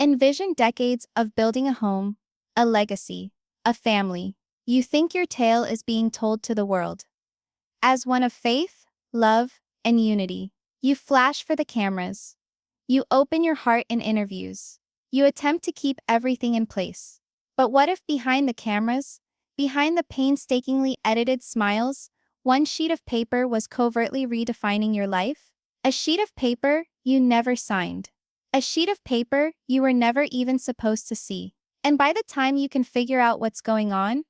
Envision decades of building a home, a legacy, a family. You think your tale is being told to the world as one of faith, love, and unity. You flash for the cameras. You open your heart in interviews. You attempt to keep everything in place. But what if behind the cameras, behind the painstakingly edited smiles, one sheet of paper was covertly redefining your life? A sheet of paper you never signed. A sheet of paper you were never even supposed to see. And by the time you can figure out what's going on,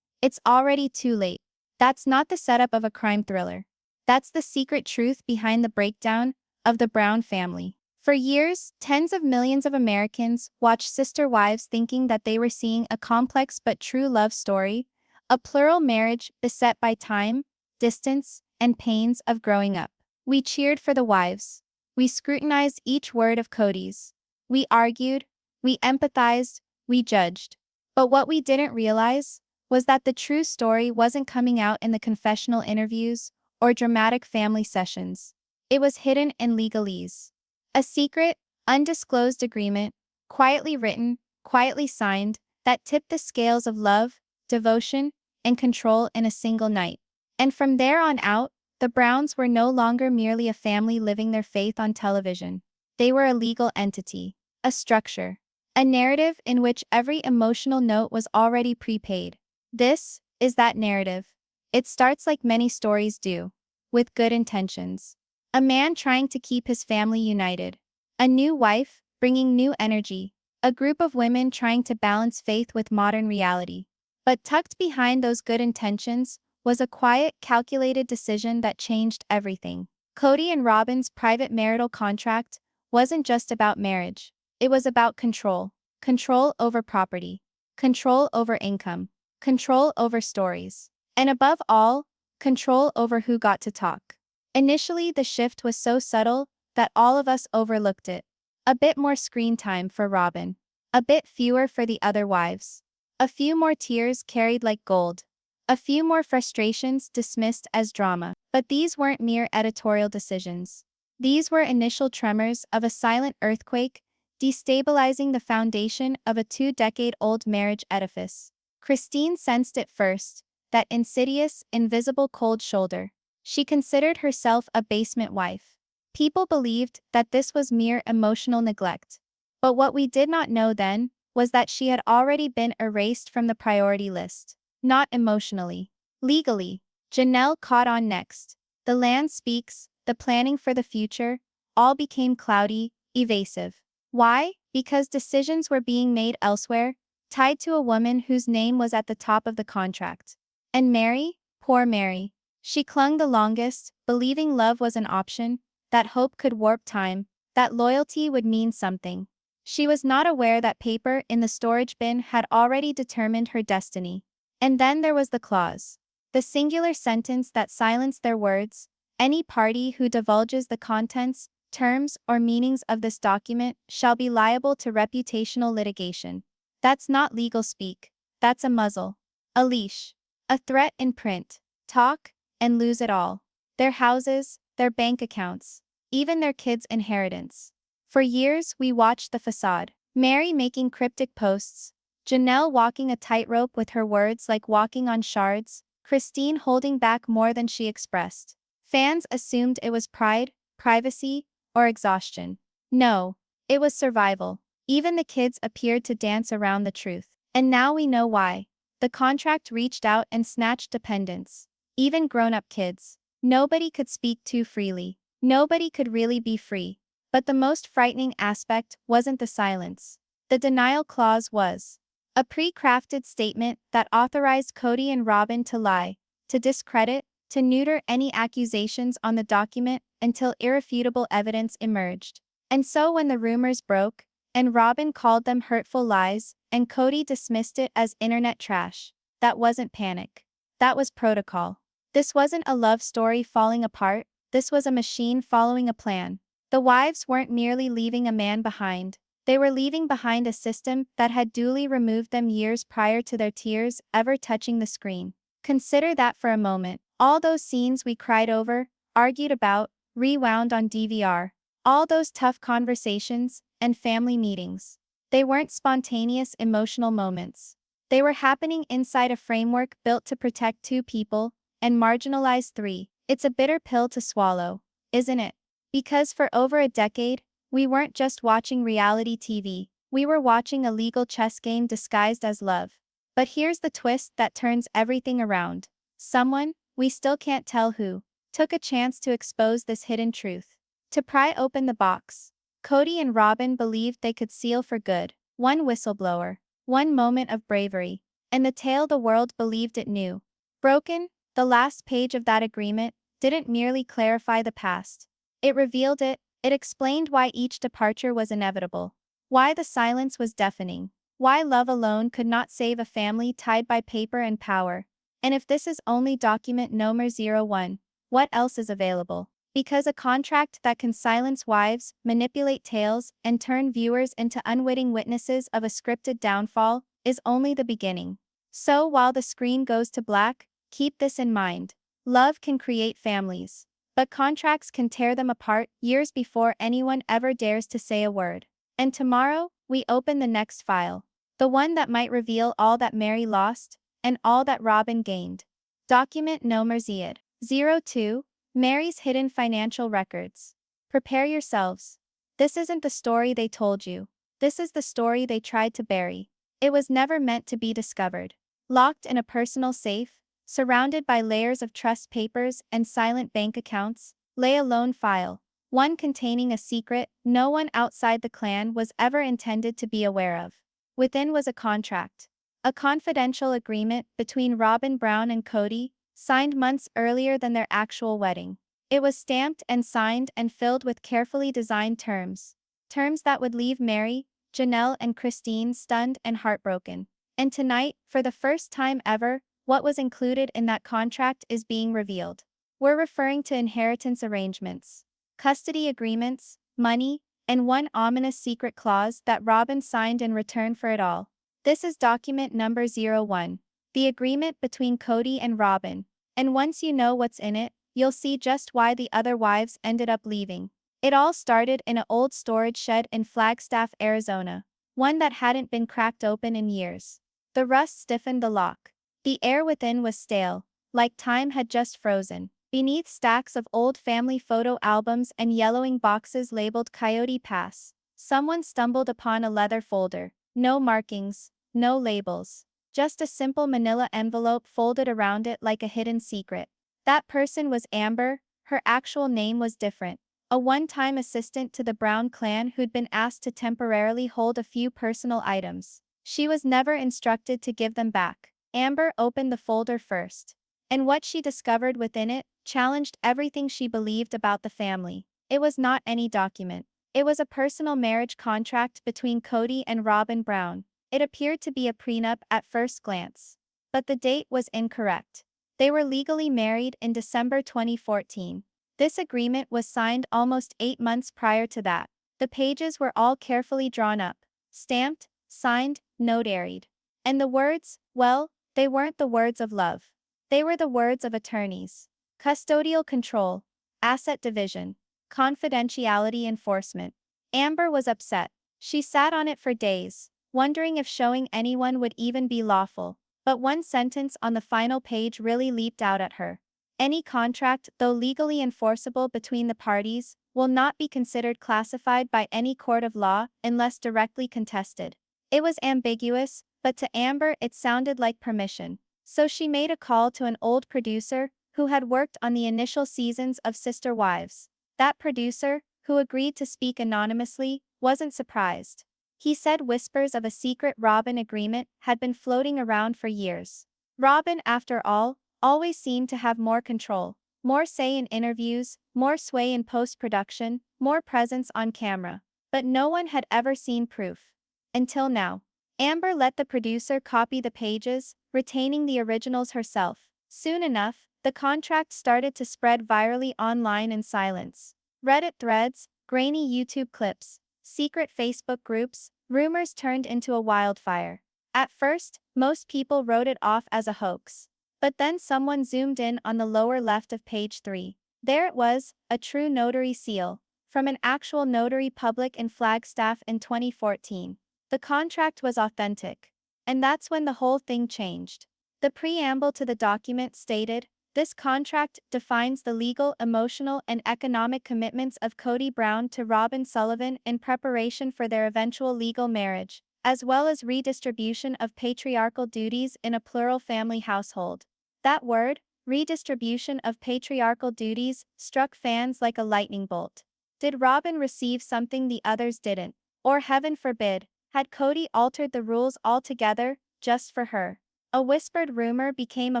it's already too late. That's not the setup of a crime thriller. That's the secret truth behind the breakdown of the Brown family. For years, tens of millions of Americans watched Sister Wives thinking that they were seeing a complex but true love story, a plural marriage beset by time, distance, and pains of growing up. We cheered for the wives. We scrutinized each word of Kody's. We argued, we empathized, we judged. But what we didn't realize was that the true story wasn't coming out in the confessional interviews or dramatic family sessions. It was hidden in legalese. A secret, undisclosed agreement, quietly written, quietly signed, that tipped the scales of love, devotion, and control in a single night. And from there on out, the Browns were no longer merely a family living their faith on television. They were a legal entity, a structure, a narrative in which every emotional note was already prepaid. This is that narrative. It starts like many stories do, with good intentions. A man trying to keep his family united. A new wife, bringing new energy. A group of women trying to balance faith with modern reality. But tucked behind those good intentions was a quiet, calculated decision that changed everything. Kody and Robyn's private marital contract wasn't just about marriage. It was about control. Control over property. Control over income. Control over stories. And above all, control over who got to talk. Initially, the shift was so subtle that all of us overlooked it. A bit more screen time for Robyn. A bit fewer for the other wives. A few more tears carried like gold. A few more frustrations dismissed as drama. But these weren't mere editorial decisions. These were initial tremors of a silent earthquake, destabilizing the foundation of a 2-decade-old marriage edifice. Christine sensed it first, that insidious, invisible cold shoulder. She considered herself a basement wife. People believed that this was mere emotional neglect. But what we did not know then was that she had already been erased from the priority list. Not emotionally. Legally. Janelle caught on next. The land speaks, the planning for the future, all became cloudy, evasive. Why? Because decisions were being made elsewhere, tied to a woman whose name was at the top of the contract. And Meri, poor Meri. She clung the longest, believing love was an option, that hope could warp time, that loyalty would mean something. She was not aware that paper in the storage bin had already determined her destiny. And then there was the clause. The singular sentence that silenced their words. Any party who divulges the contents, terms, or meanings of this document shall be liable to reputational litigation. That's not legal speak. That's a muzzle. A leash. A threat in print. Talk, and lose it all. Their houses, their bank accounts, even their kids' inheritance. For years we watched the facade. Meri making cryptic posts. Janelle walking a tightrope with her words like walking on shards. Christine holding back more than she expressed. Fans assumed it was pride, privacy, or exhaustion. No, it was survival. Even the kids appeared to dance around the truth. And now we know why. The contract reached out and snatched dependents. Even grown-up kids. Nobody could speak too freely. Nobody could really be free. But the most frightening aspect wasn't the silence. The denial clause was. A pre-crafted statement that authorized Kody and Robyn to lie, to discredit, to neuter any accusations on the document until irrefutable evidence emerged. And so when the rumors broke, and Robyn called them hurtful lies, and Kody dismissed it as internet trash, that wasn't panic. That was protocol. This wasn't a love story falling apart, this was a machine following a plan. The wives weren't merely leaving a man behind. They were leaving behind a system that had duly removed them years prior to their tears ever touching the screen. Consider that for a moment. All those scenes we cried over, argued about, rewound on DVR. All those tough conversations and family meetings. They weren't spontaneous emotional moments. They were happening inside a framework built to protect two people and marginalize three. It's a bitter pill to swallow, isn't it? Because for over a decade, we weren't just watching reality TV, we were watching a legal chess game disguised as love. But here's the twist that turns everything around. Someone, we still can't tell who, took a chance to expose this hidden truth. To pry open the box, Kody and Robyn believed they could seal for good. One whistleblower, one moment of bravery, and the tale the world believed it knew. Broken, the last page of that agreement didn't merely clarify the past. It revealed it, it explained why each departure was inevitable, why the silence was deafening, why love alone could not save a family tied by paper and power. And if this is only document number 01, what else is available? Because a contract that can silence wives, manipulate tales, and turn viewers into unwitting witnesses of a scripted downfall is only the beginning. So while the screen goes to black, keep this in mind. Love can create families, but contracts can tear them apart years before anyone ever dares to say a word. And tomorrow, we open the next file. The one that might reveal all that Meri lost, and all that Robyn gained. Document number 02, Meri's hidden financial records. Prepare yourselves. This isn't the story they told you. This is the story they tried to bury. It was never meant to be discovered. Locked in a personal safe, surrounded by layers of trust papers and silent bank accounts, lay a lone file, one containing a secret no one outside the clan was ever intended to be aware of. Within was a contract. A confidential agreement between Robyn Brown and Kody, signed months earlier than their actual wedding. It was stamped and signed and filled with carefully designed terms. Terms that would leave Meri, Janelle and Christine stunned and heartbroken. And tonight, for the first time ever, what was included in that contract is being revealed. We're referring to inheritance arrangements, custody agreements, money, and one ominous secret clause that Robyn signed in return for it all. This is document number 01, the agreement between Kody and Robyn. And once you know what's in it, you'll see just why the other wives ended up leaving. It all started in an old storage shed in Flagstaff, Arizona, one that hadn't been cracked open in years. The rust stiffened the lock. The air within was stale, like time had just frozen. Beneath stacks of old family photo albums and yellowing boxes labeled Coyote Pass, someone stumbled upon a leather folder. No markings, no labels. Just a simple manila envelope folded around it like a hidden secret. That person was Amber, her actual name was different. A one-time assistant to the Brown clan who'd been asked to temporarily hold a few personal items. She was never instructed to give them back. Amber opened the folder first. And what she discovered within it challenged everything she believed about the family. It was not any document. It was a personal marriage contract between Kody and Robyn Brown. It appeared to be a prenup at first glance. But the date was incorrect. They were legally married in December 2014. This agreement was signed almost 8 months prior to that. The pages were all carefully drawn up, stamped, signed, notaried. And the words, well, they weren't the words of love. They were the words of attorneys. Custodial control, asset division, confidentiality enforcement. Amber was upset. She sat on it for days, wondering if showing anyone would even be lawful. But one sentence on the final page really leaped out at her. Any contract, though legally enforceable between the parties, will not be considered classified by any court of law unless directly contested. It was ambiguous, but to Amber it sounded like permission. So she made a call to an old producer who had worked on the initial seasons of Sister Wives. That producer, who agreed to speak anonymously, wasn't surprised. He said whispers of a secret Robyn agreement had been floating around for years. Robyn, after all, always seemed to have more control, more say in interviews, more sway in post-production, more presence on camera. But no one had ever seen proof. Until now. Amber let the producer copy the pages, retaining the originals herself. Soon enough, the contract started to spread virally online in silence. Reddit threads, grainy YouTube clips, secret Facebook groups, rumors turned into a wildfire. At first, most people wrote it off as a hoax. But then someone zoomed in on the lower left of page 3. There it was, a true notary seal, from an actual notary public in Flagstaff in 2014. The contract was authentic. And that's when the whole thing changed. The preamble to the document stated, "This contract defines the legal, emotional, and economic commitments of Kody Brown to Robyn Sullivan in preparation for their eventual legal marriage, as well as redistribution of patriarchal duties in a plural family household." That word, redistribution of patriarchal duties, struck fans like a lightning bolt. Did Robyn receive something the others didn't? Or heaven forbid, had Kody altered the rules altogether, just for her? A whispered rumor became a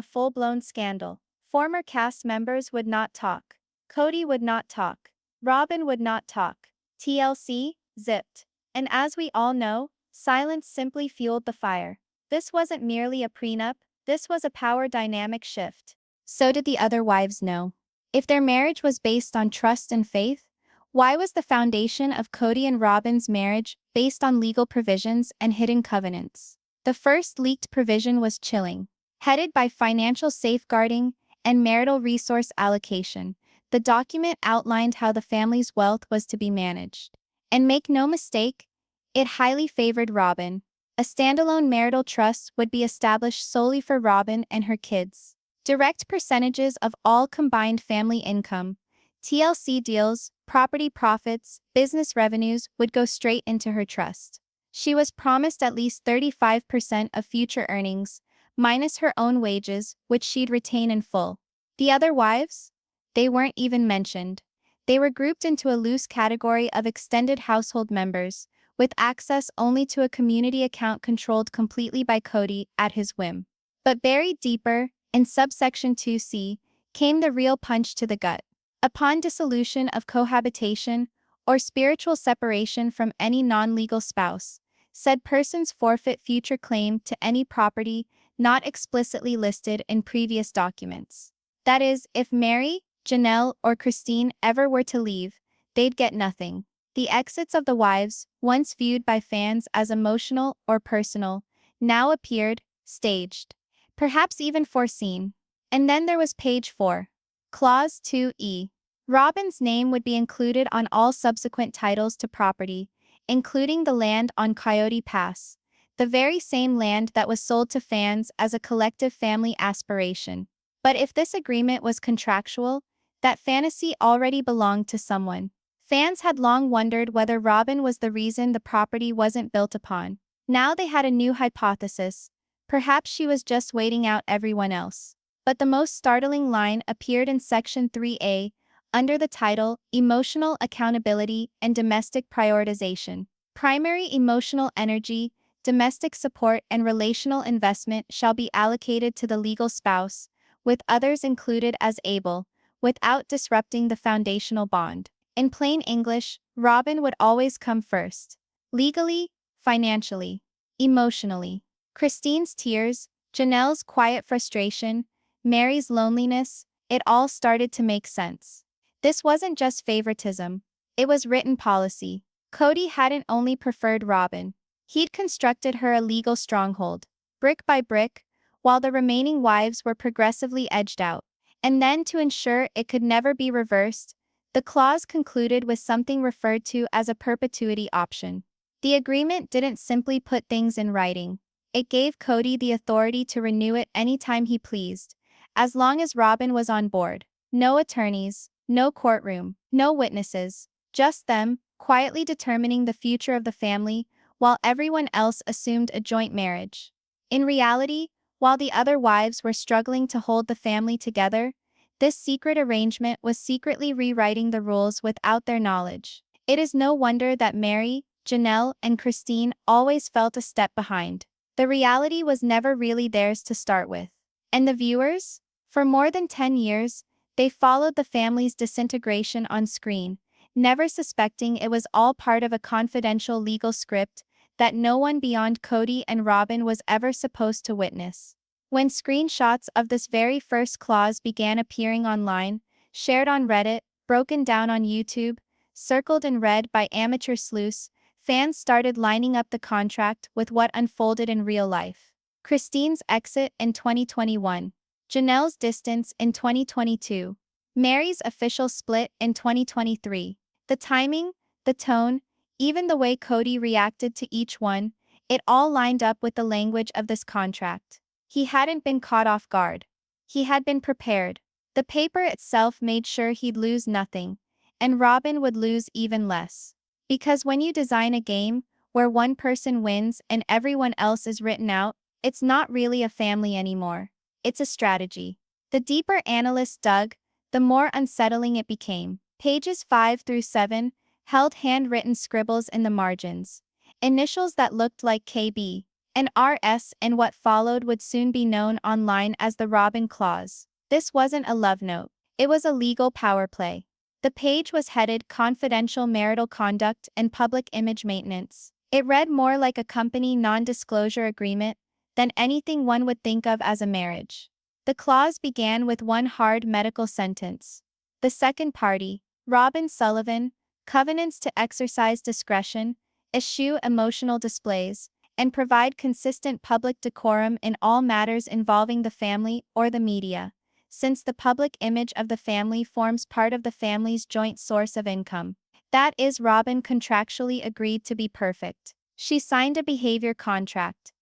full-blown scandal. Former cast members would not talk. Kody would not talk. Robyn would not talk. TLC, zipped. And as we all know, silence simply fueled the fire. This wasn't merely a prenup, this was a power dynamic shift. So did the other wives know? If their marriage was based on trust and faith, why was the foundation of Kody and Robyn's marriage based on legal provisions and hidden covenants? The first leaked provision was chilling. Headed by financial safeguarding and marital resource allocation, the document outlined how the family's wealth was to be managed. And make no mistake, it highly favored Robyn. A standalone marital trust would be established solely for Robyn and her kids. Direct percentages of all combined family income, TLC deals, property profits, business revenues would go straight into her trust. She was promised at least 35% of future earnings, minus her own wages, which she'd retain in full. The other wives? They weren't even mentioned. They were grouped into a loose category of extended household members, with access only to a community account controlled completely by Kody at his whim. But buried deeper, in subsection 2C, came the real punch to the gut. Upon dissolution of cohabitation or spiritual separation from any non-legal spouse, said persons forfeit future claim to any property not explicitly listed in previous documents. That is, if Meri, Janelle, or Christine ever were to leave, they'd get nothing. The exits of the wives, once viewed by fans as emotional or personal, now appeared staged, perhaps even foreseen. And then there was page 4. Clause 2E. Robyn's name would be included on all subsequent titles to property, including the land on Coyote Pass, the very same land that was sold to fans as a collective family aspiration. But if this agreement was contractual, that fantasy already belonged to someone. Fans had long wondered whether Robyn was the reason the property wasn't built upon. Now they had a new hypothesis. Perhaps she was just waiting out everyone else. But the most startling line appeared in section 3A, under the title, Emotional Accountability and Domestic Prioritization. Primary emotional energy, domestic support, and relational investment shall be allocated to the legal spouse, with others included as able, without disrupting the foundational bond. In plain English, Robyn would always come first. Legally, financially, emotionally. Christine's tears, Janelle's quiet frustration, Meri's loneliness, it all started to make sense. This wasn't just favoritism, it was written policy. Kody hadn't only preferred Robyn, he'd constructed her a legal stronghold, brick by brick, while the remaining wives were progressively edged out. And then, to ensure it could never be reversed, the clause concluded with something referred to as a perpetuity option. The agreement didn't simply put things in writing, it gave Kody the authority to renew it anytime he pleased, as long as Robyn was on board. No attorneys, no courtroom, no witnesses, just them, quietly determining the future of the family, while everyone else assumed a joint marriage. In reality, while the other wives were struggling to hold the family together, this secret arrangement was secretly rewriting the rules without their knowledge. It is no wonder that Meri, Janelle, and Christine always felt a step behind. The reality was never really theirs to start with. And the viewers? For more than 10 years, they followed the family's disintegration on screen, never suspecting it was all part of a confidential legal script that no one beyond Kody and Robyn was ever supposed to witness. When screenshots of this very first clause began appearing online, shared on Reddit, broken down on YouTube, circled and read by amateur sleuths, fans started lining up the contract with what unfolded in real life. Christine's exit in 2021. Janelle's distance in 2022. Meri's official split in 2023. The timing, the tone, Even the way Kody reacted to each one, it all lined up with the language of this contract. He hadn't been caught off guard. He had been prepared. The paper itself made sure he'd lose nothing, and Robyn would lose even less. Because when you design a game where one person wins and everyone else is written out, it's not really a family anymore. It's a strategy. The deeper analysts dug, the more unsettling it became. Pages 5 through 7 held handwritten scribbles in the margins, initials that looked like KB and RS, and what followed would soon be known online as the Robyn Clause. This wasn't a love note. It was a legal power play. The page was headed Confidential Marital Conduct and Public Image Maintenance. It read more like a company non-disclosure agreement than anything one would think of as a marriage. The clause began with one hard medical sentence. The second party, Robyn Sullivan, covenants to exercise discretion, eschew emotional displays, and provide consistent public decorum in all matters involving the family or the media, since the public image of the family forms part of the family's joint source of income. That is, Robyn contractually agreed to be perfect. She signed a behavior contract,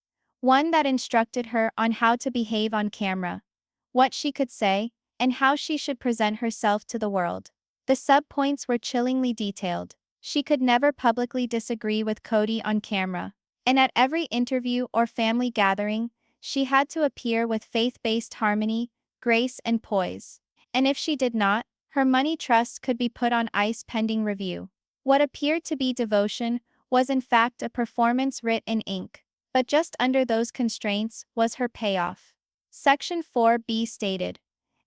one that instructed her on how to behave on camera, what she could say, and how she should present herself to the world. The sub-points were chillingly detailed. She could never publicly disagree with Kody on camera, and at every interview or family gathering, she had to appear with faith-based harmony, grace, and poise. And if she did not, her money trust could be put on ice pending review. What appeared to be devotion was in fact a performance writ in ink, but just under those constraints was her payoff. Section 4b stated,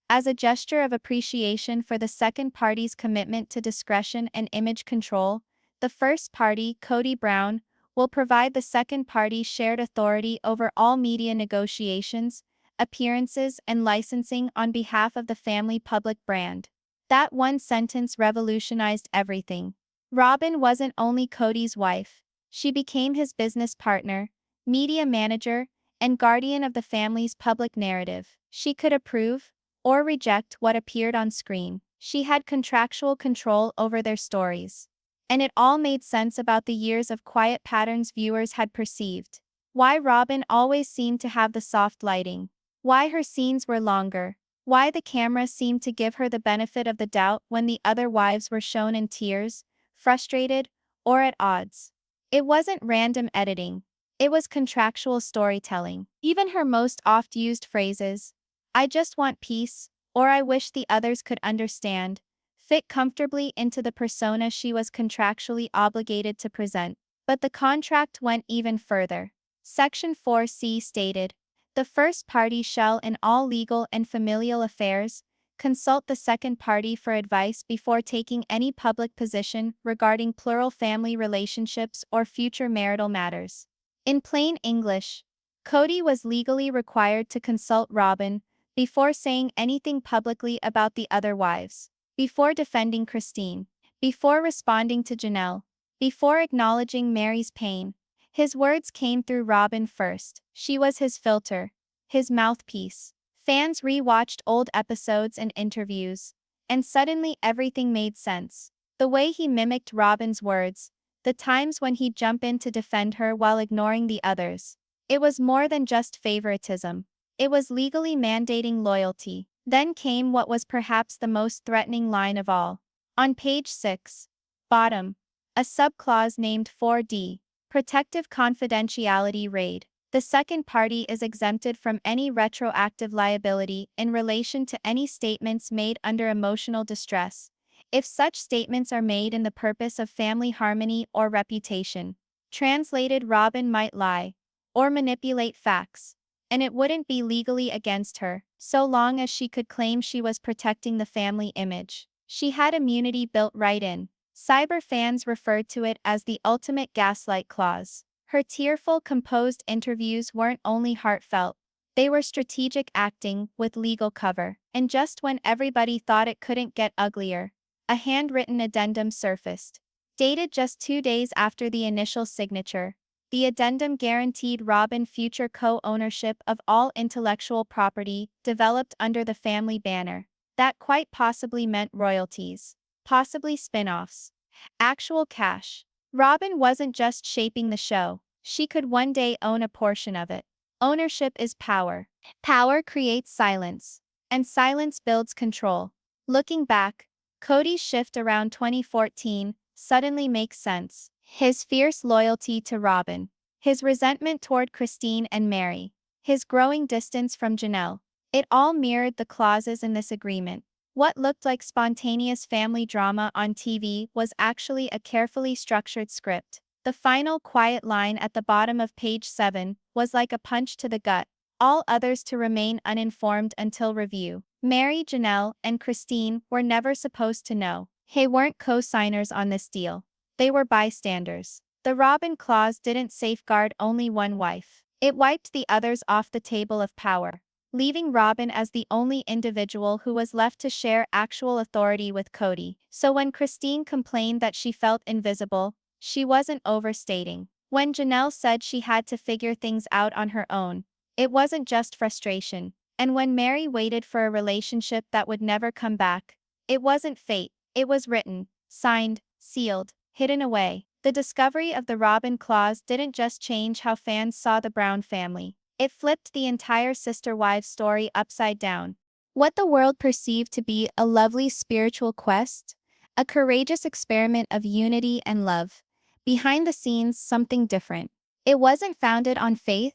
as a gesture of appreciation for the second party's commitment to discretion and image control, the first party, Kody Brown, will provide the second party shared authority over all media negotiations, appearances, and licensing on behalf of the family public brand. That one sentence revolutionized everything. Robyn wasn't only Kody's wife. She became his business partner, media manager, and guardian of the family's public narrative. She could approve or reject what appeared on screen. She had contractual control over their stories. And it all made sense about the years of quiet patterns viewers had perceived. Why Robyn always seemed to have the soft lighting. Why her scenes were longer. Why the camera seemed to give her the benefit of the doubt when the other wives were shown in tears, frustrated, or at odds. It wasn't random editing. It was contractual storytelling. Even her most oft-used phrases, "I just want peace," or "I wish the others could understand," fit comfortably into the persona she was contractually obligated to present. But the contract went even further. Section 4c stated, the first party shall in all legal and familial affairs consult the second party for advice before taking any public position regarding plural family relationships or future marital matters. In plain English, Kody was legally required to consult Robyn before saying anything publicly about the other wives, before defending Christine, before responding to Janelle, before acknowledging Meri's pain. His words came through Robyn first. She was his filter, his mouthpiece. Fans re-watched old episodes and interviews, and suddenly everything made sense. The way he mimicked Robyn's words, the times when he'd jump in to defend her while ignoring the others. It was more than just favoritism. It was legally mandating loyalty. Then came what was perhaps the most threatening line of all. On page 6, bottom, a subclause named 4D, Protective Confidentiality Raid. The second party is exempted from any retroactive liability in relation to any statements made under emotional distress, if such statements are made in the purpose of family harmony or reputation. Translated, Robyn might lie or manipulate facts, and it wouldn't be legally against her, so long as she could claim she was protecting the family image. She had immunity built right in. Cyber fans referred to it as the ultimate gaslight clause. Her tearful, composed interviews weren't only heartfelt, they were strategic acting with legal cover. And just when everybody thought it couldn't get uglier, a handwritten addendum surfaced. Dated just 2 days after the initial signature, the addendum guaranteed Robyn future co-ownership of all intellectual property developed under the family banner. That quite possibly meant royalties, possibly spin-offs, actual cash. Robyn wasn't just shaping the show, she could one day own a portion of it. Ownership is power. Power creates silence, and silence builds control. Looking back, Kody's shift around 2014 suddenly makes sense. His fierce loyalty to Robyn, his resentment toward Christine and Meri, his growing distance from Janelle. It all mirrored the clauses in this agreement. What looked like spontaneous family drama on TV was actually a carefully structured script. The final quiet line at the bottom of page 7 was like a punch to the gut. All others to remain uninformed until review. Meri, Janelle, and Christine were never supposed to know. They weren't co-signers on this deal. They were bystanders. The Robyn clause didn't safeguard only one wife. It wiped the others off the table of power, leaving Robyn as the only individual who was left to share actual authority with Kody. So when Christine complained that she felt invisible, she wasn't overstating. When Janelle said she had to figure things out on her own, it wasn't just frustration. And when Meri waited for a relationship that would never come back, it wasn't fate, it was written, signed, sealed, hidden away. The discovery of the Robyn clause didn't just change how fans saw the Brown family. It flipped the entire sister-wives story upside down. What the world perceived to be a lovely spiritual quest, a courageous experiment of unity and love. Behind the scenes, something different. It wasn't founded on faith,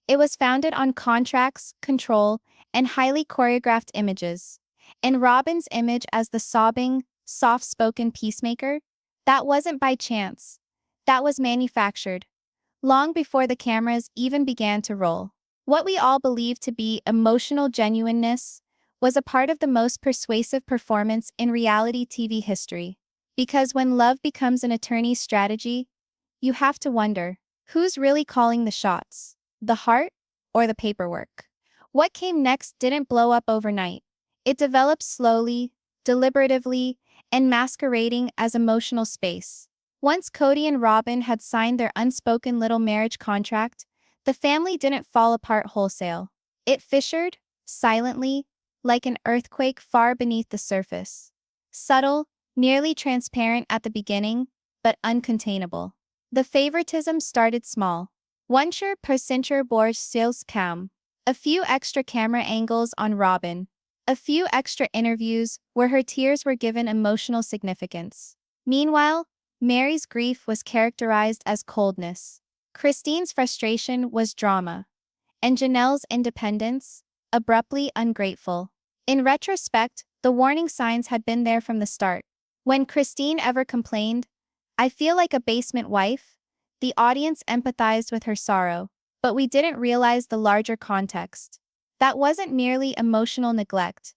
it was founded on contracts, control, and highly choreographed images. And Robyn's image as the sobbing, soft-spoken peacemaker, that wasn't by chance. That was manufactured, long before the cameras even began to roll. What we all believed to be emotional genuineness was a part of the most persuasive performance in reality TV history. Because when love becomes an attorney's strategy, you have to wonder, who's really calling the shots? The heart or the paperwork? What came next didn't blow up overnight. It developed slowly, deliberatively, and masquerading as emotional space. Once Kody and Robyn had signed their unspoken little marriage contract, the family didn't fall apart wholesale. It fissured, silently, like an earthquake far beneath the surface. Subtle, nearly transparent at the beginning, but uncontainable. The favoritism started small. Once per center bor sales cam. A few extra camera angles on Robyn. A few extra interviews where her tears were given emotional significance. Meanwhile, Meri's grief was characterized as coldness. Christine's frustration was drama. And Janelle's independence, abruptly ungrateful. In retrospect, the warning signs had been there from the start. When Christine ever complained, "I feel like a basement wife," the audience empathized with her sorrow. But we didn't realize the larger context. That wasn't merely emotional neglect.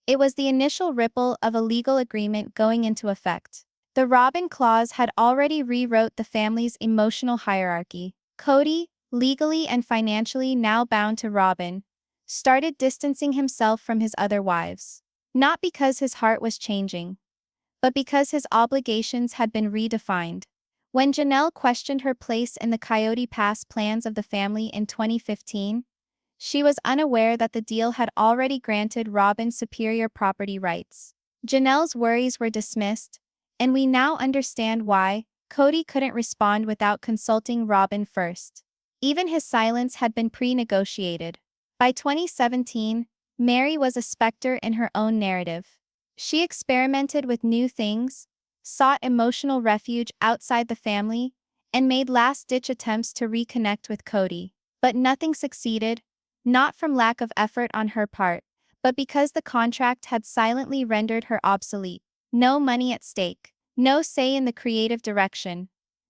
It was the initial ripple of a legal agreement going into effect. The Robyn clause had already rewrote the family's emotional hierarchy. Kody, legally and financially now bound to Robyn, started distancing himself from his other wives. Not because his heart was changing, but because his obligations had been redefined. When Janelle questioned her place in the Coyote Pass plans of the family in 2015, she was unaware that the deal had already granted Robyn superior property rights. Janelle's worries were dismissed, and we now understand why. Kody couldn't respond without consulting Robyn first. Even his silence had been pre-negotiated. By 2017, Meri was a specter in her own narrative. She experimented with new things, sought emotional refuge outside the family, and made last-ditch attempts to reconnect with Kody. But nothing succeeded, not from lack of effort on her part, but because the contract had silently rendered her obsolete. No money at stake, no say in the creative direction,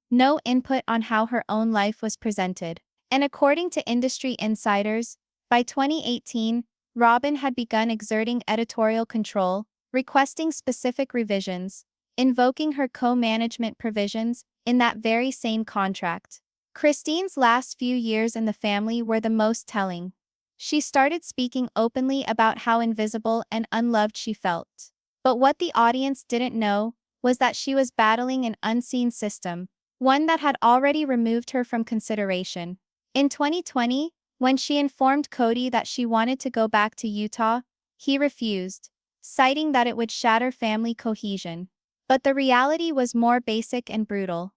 no input on how her own life was presented. And according to industry insiders, by 2018, Robyn had begun exerting editorial control, requesting specific revisions, invoking her co-management provisions in that very same contract. Christine's last few years in the family were the most telling. She started speaking openly about how invisible and unloved she felt. But what the audience didn't know was that she was battling an unseen system, one that had already removed her from consideration. In 2020, when she informed Kody that she wanted to go back to Utah, he refused, citing that it would shatter family cohesion. But the reality was more basic and brutal.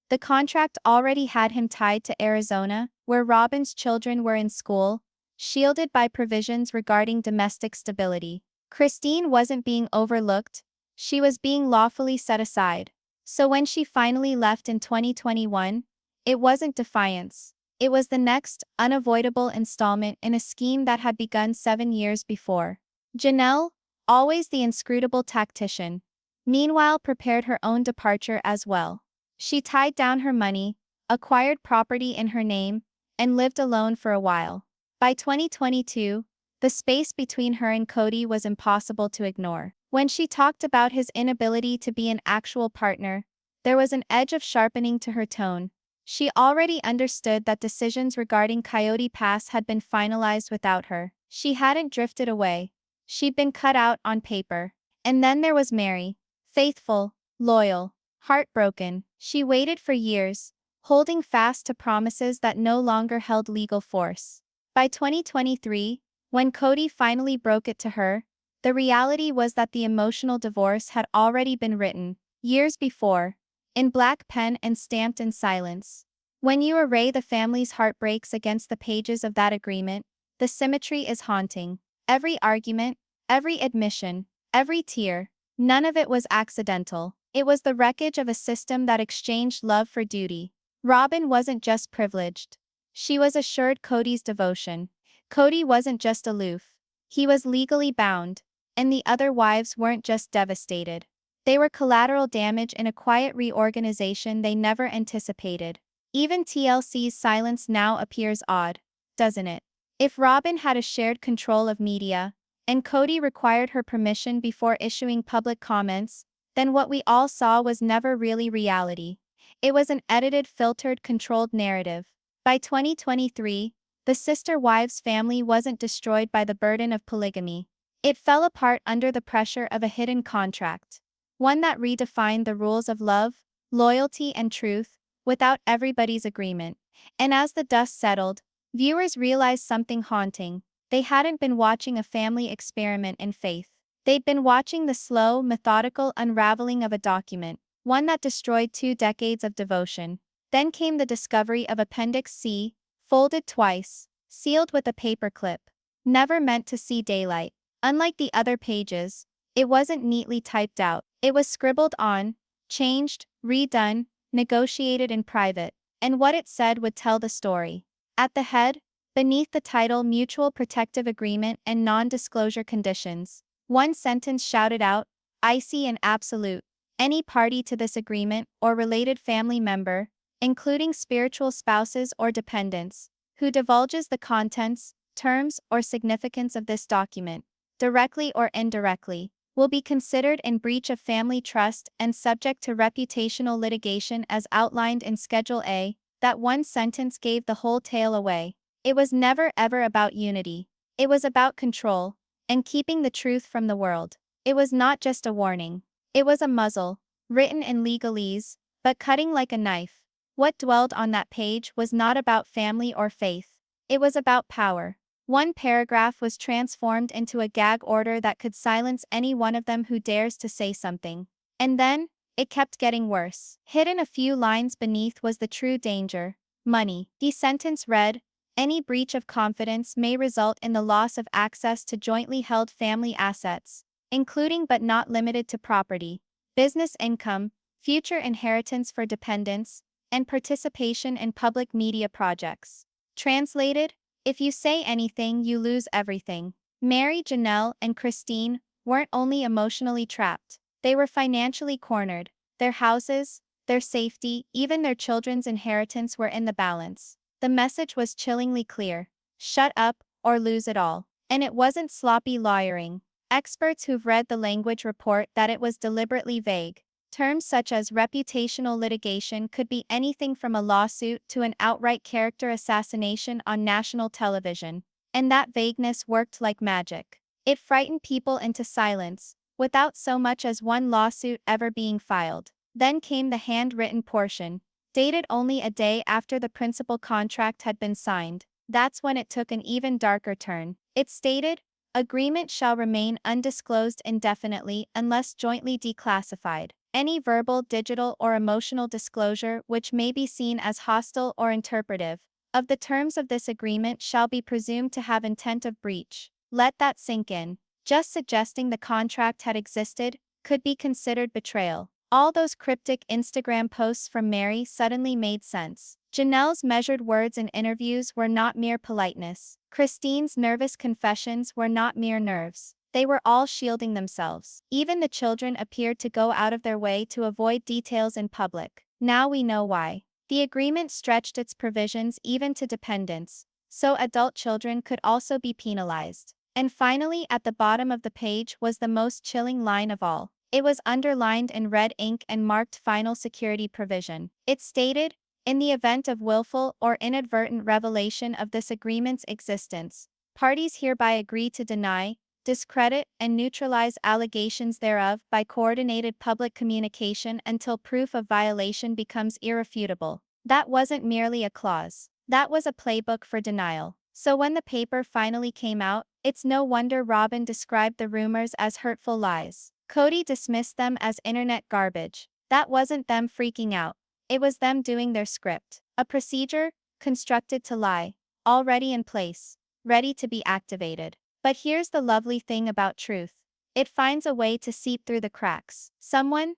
The contract already had him tied to Arizona, where Robyn's children were in school, shielded by provisions regarding domestic stability. Christine wasn't being overlooked, she was being lawfully set aside. So when she finally left in 2021, it wasn't defiance. It was the next, unavoidable installment in a scheme that had begun 7 years before. Janelle, always the inscrutable tactician, meanwhile prepared her own departure as well. She tied down her money, acquired property in her name, and lived alone for a while. By 2022, the space between her and Kody was impossible to ignore. When she talked about his inability to be an actual partner, there was an edge of sharpening to her tone. She already understood that decisions regarding Coyote Pass had been finalized without her. She hadn't drifted away. She'd been cut out on paper. And then there was Meri. Faithful, loyal, heartbroken. She waited for years, holding fast to promises that no longer held legal force. By 2023, when Kody finally broke it to her, the reality was that the emotional divorce had already been written, years before, in black pen and stamped in silence. When you array the family's heartbreaks against the pages of that agreement, the symmetry is haunting. Every argument, every admission, every tear, none of it was accidental. It was the wreckage of a system that exchanged love for duty. Robyn wasn't just privileged. She was assured Kody's devotion. Kody wasn't just aloof. He was legally bound. And the other wives weren't just devastated. They were collateral damage in a quiet reorganization they never anticipated. Even TLC's silence now appears odd, doesn't it? If Robyn had a shared control of media, and Kody required her permission before issuing public comments, then what we all saw was never really reality. It was an edited, filtered, controlled narrative. By 2023, the sister wives' family wasn't destroyed by the burden of polygamy. It fell apart under the pressure of a hidden contract. One that redefined the rules of love, loyalty, and truth, without everybody's agreement. And as the dust settled, viewers realized something haunting. They hadn't been watching a family experiment in faith. They'd been watching the slow, methodical unraveling of a document, one that destroyed 2 decades of devotion. Then came the discovery of Appendix C, folded twice, sealed with a paperclip, never meant to see daylight. Unlike the other pages, it wasn't neatly typed out. It was scribbled on, changed, redone, negotiated in private, and what it said would tell the story. At the head, beneath the title Mutual Protective Agreement and Non-Disclosure Conditions, one sentence shouted out, icy and absolute. Any party to this agreement or related family member, including spiritual spouses or dependents, who divulges the contents, terms, or significance of this document, directly or indirectly, will be considered in breach of family trust and subject to reputational litigation as outlined in Schedule A. That one sentence gave the whole tale away. It was never ever about unity. It was about control, and keeping the truth from the world. It was not just a warning. It was a muzzle, written in legalese, but cutting like a knife. What dwelled on that page was not about family or faith. It was about power. One paragraph was transformed into a gag order that could silence any one of them who dares to say something. And then, it kept getting worse. Hidden a few lines beneath was the true danger: money. The sentence read, any breach of confidence may result in the loss of access to jointly held family assets, including but not limited to property, business income, future inheritance for dependents, and participation in public media projects. Translated, if you say anything, you lose everything. Meri, Janelle, and Christine weren't only emotionally trapped, they were financially cornered. Their houses, their safety, even their children's inheritance were in the balance. The message was chillingly clear: shut up, or lose it all. And it wasn't sloppy lawyering. Experts who've read the language report that it was deliberately vague. Terms such as reputational litigation could be anything from a lawsuit to an outright character assassination on national television. And that vagueness worked like magic. It frightened people into silence, without so much as one lawsuit ever being filed. Then came the handwritten portion, dated only a day after the principal contract had been signed. That's when it took an even darker turn. It stated, agreement shall remain undisclosed indefinitely unless jointly declassified. Any verbal, digital, or emotional disclosure which may be seen as hostile or interpretive of the terms of this agreement shall be presumed to have intent of breach. Let that sink in. Just suggesting the contract had existed could be considered betrayal. All those cryptic Instagram posts from Meri suddenly made sense. Janelle's measured words in interviews were not mere politeness. Christine's nervous confessions were not mere nerves. They were all shielding themselves. Even the children appeared to go out of their way to avoid details in public. Now we know why. The agreement stretched its provisions even to dependents, so adult children could also be penalized. And finally, at the bottom of the page was the most chilling line of all. It was underlined in red ink and marked final security provision. It stated, in the event of willful or inadvertent revelation of this agreement's existence, parties hereby agree to deny, discredit, and neutralize allegations thereof by coordinated public communication until proof of violation becomes irrefutable. That wasn't merely a clause. That was a playbook for denial. So when the paper finally came out, it's no wonder Robyn described the rumors as hurtful lies. Kody dismissed them as internet garbage. That wasn't them freaking out. It was them doing their script. A procedure, constructed to lie, already in place, ready to be activated. But here's the lovely thing about truth. It finds a way to seep through the cracks. Someone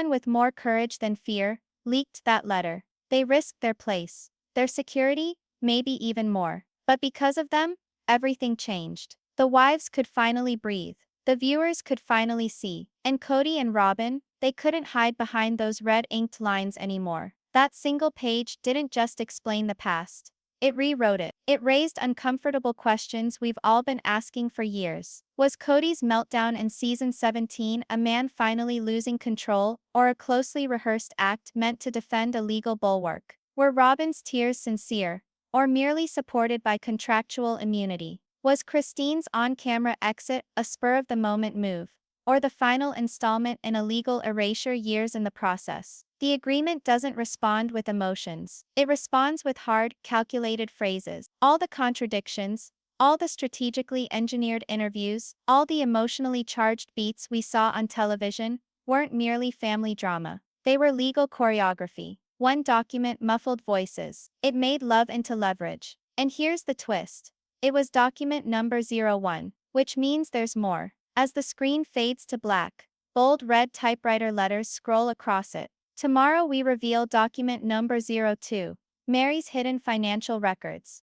with more courage than fear, leaked that letter. They risked their place, their security, maybe even more. But because of them, everything changed. The wives could finally breathe. The viewers could finally see. And Kody and Robyn, they couldn't hide behind those red-inked lines anymore. That single page didn't just explain the past. It rewrote it. It raised uncomfortable questions we've all been asking for years. Was Kody's meltdown in season 17 a man finally losing control, or a closely rehearsed act meant to defend a legal bulwark? Were Robyn's tears sincere, or merely supported by contractual immunity? Was Christine's on-camera exit a spur-of-the-moment move, or the final installment in a legal erasure years in the process? The agreement doesn't respond with emotions. It responds with hard, calculated phrases. All the contradictions, all the strategically engineered interviews, all the emotionally charged beats we saw on television weren't merely family drama. They were legal choreography. One document muffled voices. It made love into leverage. And here's the twist. It was document number 01, which means there's more. As the screen fades to black, bold red typewriter letters scroll across it. Tomorrow we reveal document number 02, Meri's hidden financial records.